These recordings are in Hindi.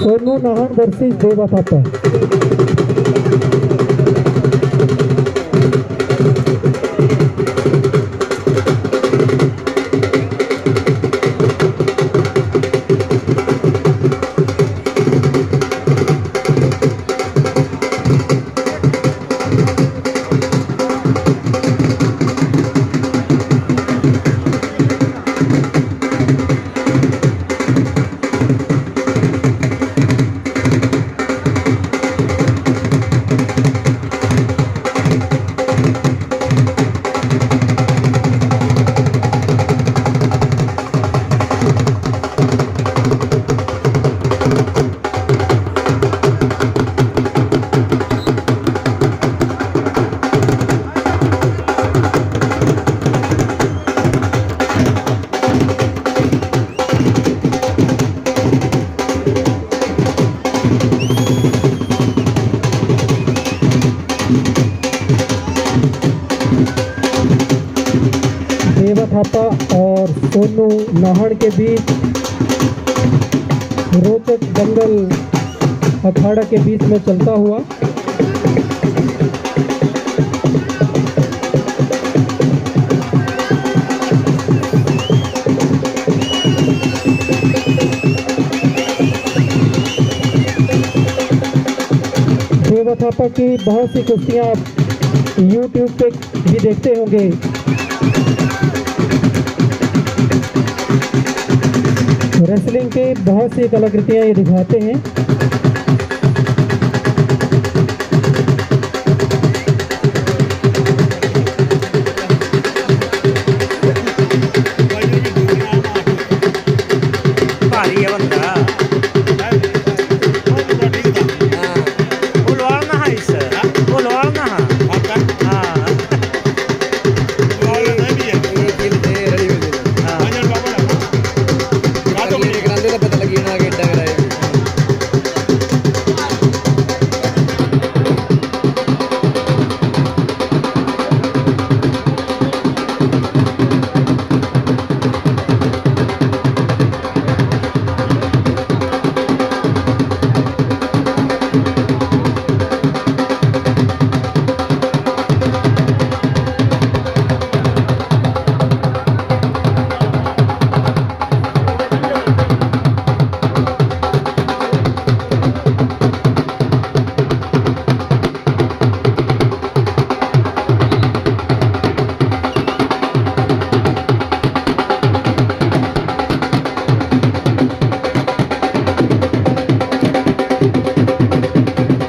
सोनू नाहन वर्सेस देवा थापा। देवा थापा और सोनू नाहन के बीच रोचक दंगल अखाड़ा के बीच में चलता हुआ। देवा थापा की बहुत सी कुश्तियाँ आप यूट्यूब पे भी देखते होंगे। रेसलिंग के बहुत सी कलाकृतियाँ ये दिखाते हैं। भारी है बंदा। बोलवाना है इस बोलवाना है।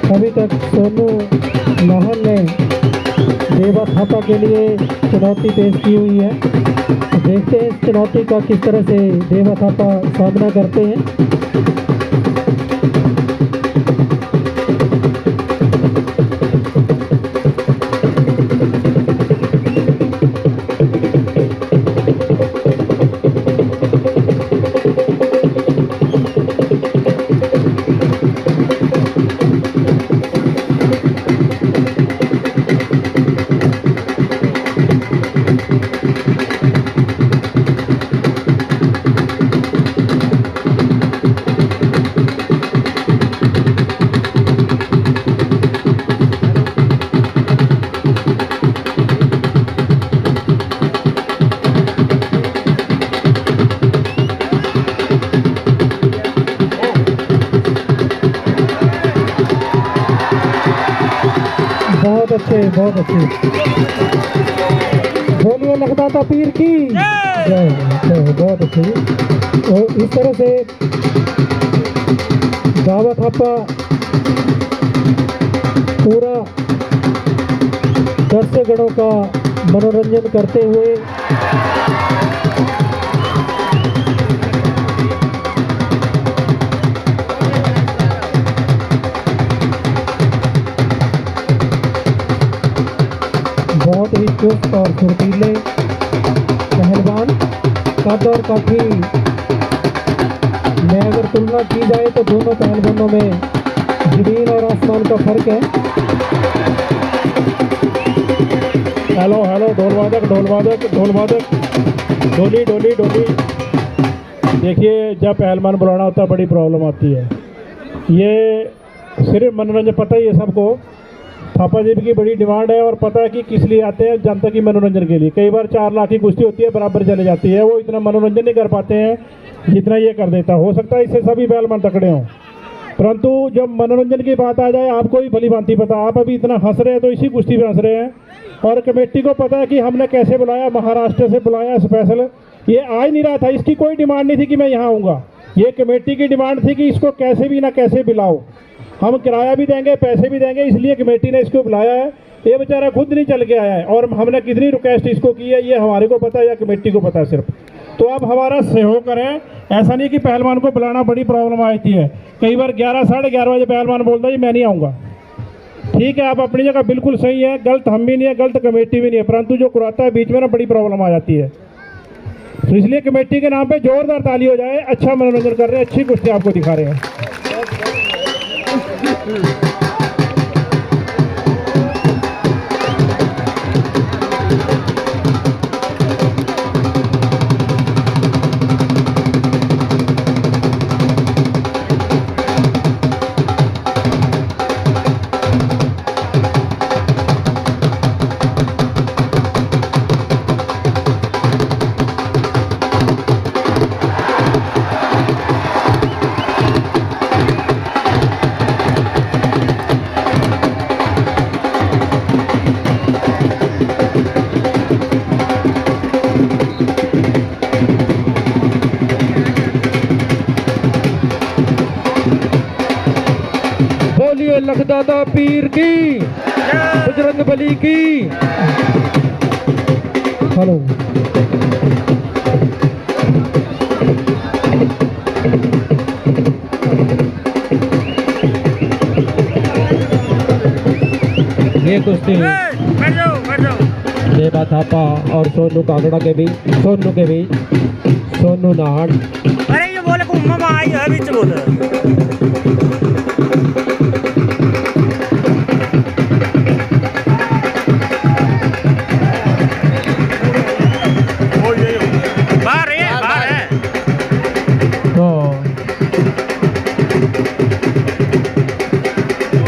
अभी तक सोनू नाहन ने देवा थापा के लिए चुनौती पेश की हुई है। देखते हैं इस चुनौती का किस तरह से देवा थापा सामना करते हैं। बहुत अच्छे, बहुत अच्छे। बोलिए लखदाता पीर की जय। बहुत अच्छे। तो इस तरह से देवा थापा पूरा दर्शकगणों का मनोरंजन करते हुए बहुत ही चुस्त और फुर्तीले पहलवान कद और काफी में अगर तुलना की जाए तो दोनों पहलवानों में जमीन और आसमान का फर्क है। हेलो हेलो ढोलवादक ढोलवादक ढोलवादक डोली डोली डोली। देखिए जब पहलवान बुलाना होता है बड़ी प्रॉब्लम आती है। ये सिर्फ मनोरंजन, पता ही है सबको, थापा जी की बड़ी डिमांड है और पता है कि किस लिए आते हैं जनता की मनोरंजन के लिए। कई बार 4 लाख की कुश्ती होती है, बराबर चले जाती है, वो इतना मनोरंजन नहीं कर पाते हैं जितना ये कर देता। हो सकता है इससे सभी पहलवान तकड़े हों, परंतु जब मनोरंजन की बात आ जाए आपको भी भली भांति पता, आप अभी इतना हंस रहे हैं तो इसी कुश्ती पे हंस रहे हैं। और कमेटी को पता है कि हमने कैसे बुलाया, महाराष्ट्र से बुलाया स्पेशल, ये आ ही नहीं रहा था, इसकी कोई डिमांड नहीं थी कि मैं यहाँ आऊँगा, ये कमेटी की डिमांड थी कि इसको कैसे भी ना कैसे बुलाओ, हम किराया भी देंगे पैसे भी देंगे, इसलिए कमेटी ने इसको बुलाया है। ये बेचारा खुद नहीं चल के आया है और हमने कितनी रिक्वेस्ट इसको की है ये हमारे को पता है या कमेटी को पता है सिर्फ। तो आप हमारा सहयोग करें, ऐसा नहीं कि पहलवान को बुलाना बड़ी प्रॉब्लम आती है। कई बार 11 साढ़े 11 बजे पहलवान बोलता है जी मैं नहीं आऊँगा, ठीक है आप अपनी जगह बिल्कुल सही है, गलत हम भी नहीं है, गलत कमेटी भी नहीं है, परंतु जो कराता है बीच में ना बड़ी प्रॉब्लम आ जाती है। तो इसलिए कमेटी के नाम पे जोरदार ताली हो जाए, अच्छा मनोरंजन कर रहे हैं, अच्छी कुश्ती आपको दिखा रहे हैं। बोलिए लखदादा पीर की, बजरंग बली की। हेलो, ये कुश्ती देवा थापा और सोनू कागड़ा के बीच, सोनू नाहन। अरे ये बोले को मम्मा आई है बीच बोल बाहर है तो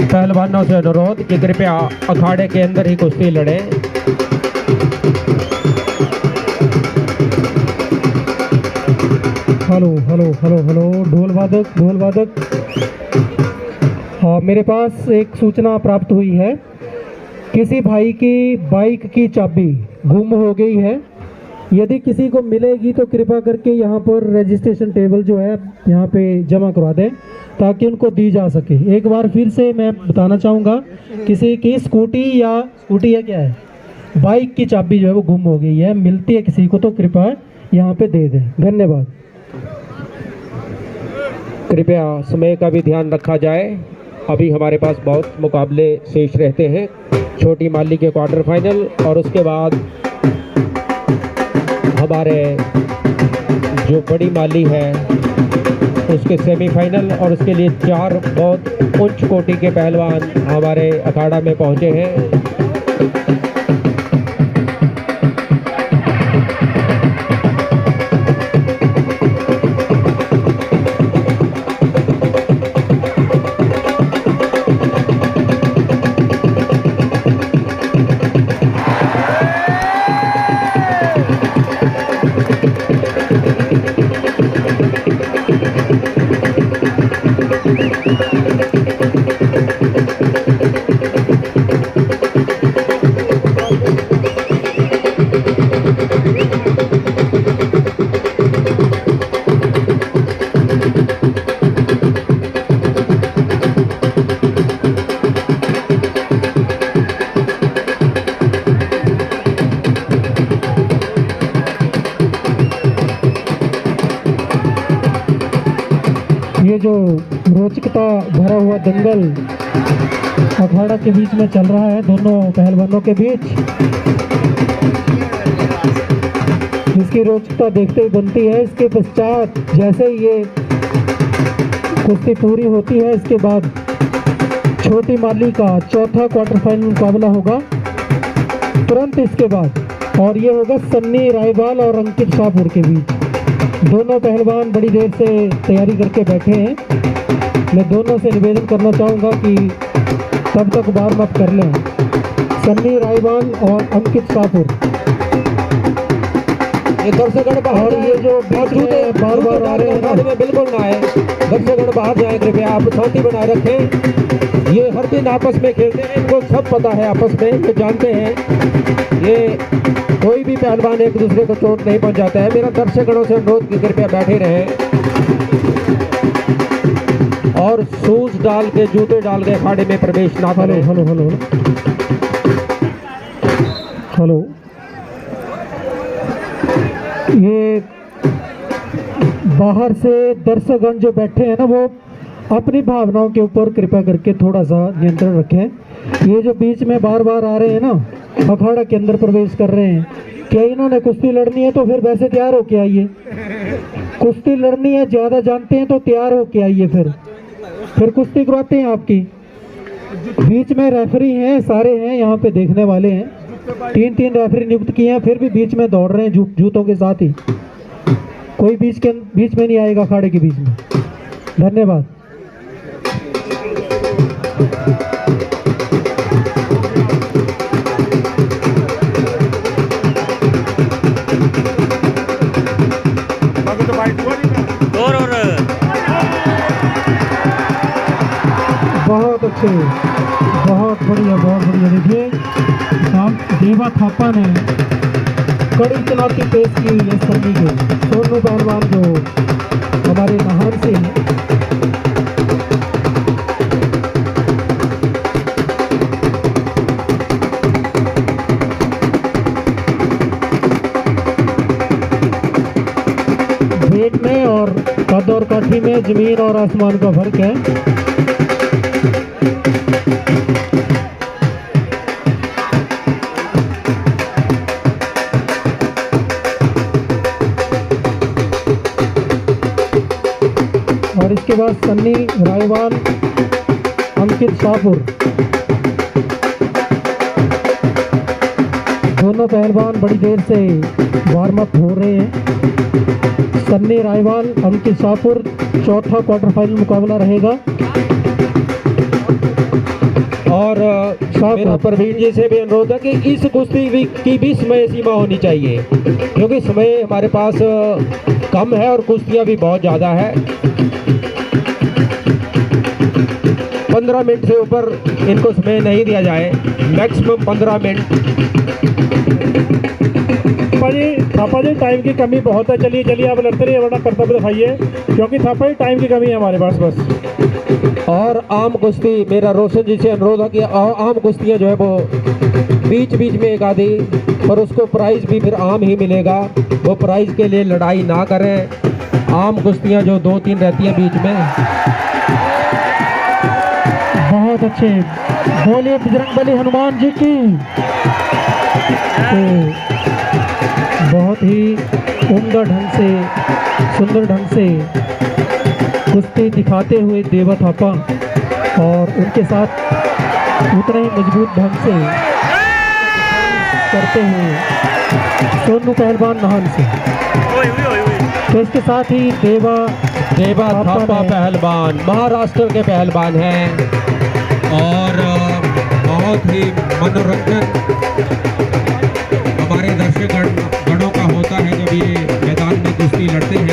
पहलवानों से अनुरोध कि कृपया अखाड़े के अंदर ही कुश्ती लड़े। हेलो हेलो हेलो हेलो, ढोल वादक। हाँ, मेरे पास एक सूचना प्राप्त हुई है, किसी भाई की बाइक की चाबी गुम हो गई है। यदि किसी को मिलेगी तो कृपया करके यहाँ पर रजिस्ट्रेशन टेबल जो है यहाँ पे जमा करवा दें ताकि उनको दी जा सके। एक बार फिर से मैं बताना चाहूँगा, किसी की स्कूटी है क्या है, बाइक की चाबी जो है वो गुम हो गई है, मिलती है किसी को तो कृपया यहाँ पे दे दें। धन्यवाद। कृपया समय का भी ध्यान रखा जाए, अभी हमारे पास बहुत मुकाबले शेष रहते हैं। छोटी माली के क्वार्टर फाइनल और उसके बाद हमारे जो बड़ी माली है उसके सेमीफाइनल, और उसके लिए 4 बहुत उच्च कोटि के पहलवान हमारे अखाड़ा में पहुंचे हैं। ये जो रोचकता भरा हुआ दंगल अखाड़ा के बीच में चल रहा है दोनों पहलवानों के बीच, इसकी रोचकता देखते ही बनती है। इसके पश्चात जैसे ही ये कुश्ती पूरी होती है, इसके बाद छोटी माली का चौथा क्वार्टर फाइनल मुकाबला होगा तुरंत इसके बाद, और ये होगा सन्नी रायवाल और अंकित शाहपुर के बीच। दोनों पहलवान बड़ी देर से तैयारी करके बैठे हैं। मैं दोनों से निवेदन करना चाहूँगा कि तब तक वार्म अप कर लें। सन्नी रायवान और अंकित शाहपुर। ये दर्शकगण बाहर और ये जो बीच में बार-बार आ रहे हैं ना, में बिल्कुल ना आए। दर्शकगण बाहर जाए कृपया, आप शांति बनाए रखें। ये हर दिन आपस में खेलते हैं, इनको सब पता है, आपस में ये जानते हैं। ये कोई भी पहलवान एक दूसरे को चोट नहीं पहुंचाता है। मेरा दर्शकगणों से अनुरोध कि कृपया बैठे रहें और शूज डाल के, जूते डाल के अखाड़े में प्रवेश ना करें। Hello hello hello hello. ये बाहर से दर्शकगण जो बैठे हैं ना, वो अपनी भावनाओं के ऊपर कृपया करके थोड़ा सा नियंत्रण रखें। ये जो बीच में बार बार आ रहे हैं ना, अखाड़ा के अंदर प्रवेश कर रहे हैं, क्या इन्होंने कुश्ती लड़नी है तो फिर वैसे तैयार होके आइए। कुश्ती लड़नी है, ज़्यादा जानते हैं तो तैयार होके आइए, फिर कुश्ती करवाते हैं आपकी। बीच में रेफरी हैं, सारे हैं यहाँ पे देखने वाले हैं। 3 रेफरी नियुक्त किए हैं, फिर भी बीच में दौड़ रहे हैं जूतों के साथ ही। कोई बीच में नहीं आएगा अखाड़े के बीच में। धन्यवाद। और बहुत अच्छे, बहुत बढ़िया, बहुत बढ़िया। देखिए देवा थापा ने कड़ी चुनौती पेश की हुई है सन्नी के। सोनू पहलवान जो हमारे नाहन से हैं, वेट में और कद और काठी में जमीन और आसमान का फर्क है। और इसके बाद सन्नी रायवान, अंकित शाहपुर, दोनों पहलवान बड़ी देर से वार्म अप हो रहे हैं। सन्नी रायवान, अंकित शाहपुर, चौथा क्वार्टर फाइनल मुकाबला रहेगा। और मेरा प्रवीण जी से भी अनुरोध है कि इस कुश्ती की भी समय सीमा होनी चाहिए, क्योंकि समय हमारे पास कम है और कुश्तियाँ भी बहुत ज़्यादा है। 15 मिनट से ऊपर इनको समय नहीं दिया जाए, मैक्सिमम 15 मिनट। थापा जी टाइम की कमी बहुत है। चलिए आप लड़ते रहिए, वरना कर्तव्य दिखाइए, क्योंकि थापा जी टाइम की कमी है हमारे पास बस। और आम कुश्ती, मेरा रोशन जी से अनुरोध है कि आम कुश्तियाँ जो है वो बीच में एक आधी, और उसको प्राइज भी फिर आम ही मिलेगा। वो प्राइज के लिए लड़ाई ना करें। आम कुश्तियाँ जो 2-3 रहती हैं बीच में। बहुत अच्छे, बोलिए बजरंगबली हनुमान जी की। तो बहुत ही उम्दा ढंग से, सुंदर ढंग से कुश्ती दिखाते हुए देवा थापा, और उनके साथ उतना ही मजबूत ढंग से करते हुए सोनू पहलवान नाहन से। तो इसके साथ ही देवा थापा पहलवान महाराष्ट्र के पहलवान हैं, और बहुत ही मनोरंजन हमारे दर्शकगणों का होता है जब ये मैदान में कुश्ती लड़ते हैं।